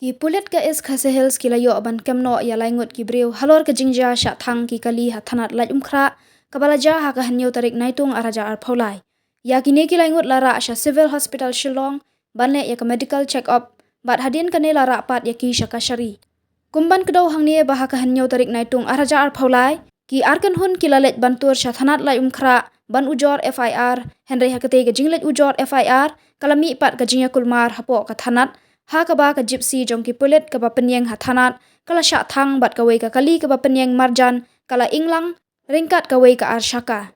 Ki pulit ka is khasehels ki layo ban kemno ya laingut ki breu halor ka jingshah sha thang ki kali ha thanad Laitumkhrah kabalaja ha ka hanyo tarik naitung araja ar phaulai. Ya kini ki laingut lara sha civil hospital Shillong banle ya ka medical check up bat hadin kane lara pat ya ki shakashari. Kumban kedau hangnie bah ka hanyo tarik naitung araja ar phaulai ki arkan hun ki lalet bantur sha thanad Laitumkhrah ban ujor FIR Henry ha kate ka jinglet ujor FIR kalami pat ka jingya kulmar hapo ka thanad ha ka ba ka gypsy jong ki pulit ka ba penyeng ha thanad kala sha thang bat ka wei ka kali ka ba penyeng marjan kala inglang ringkat ka wei ka ar shaka.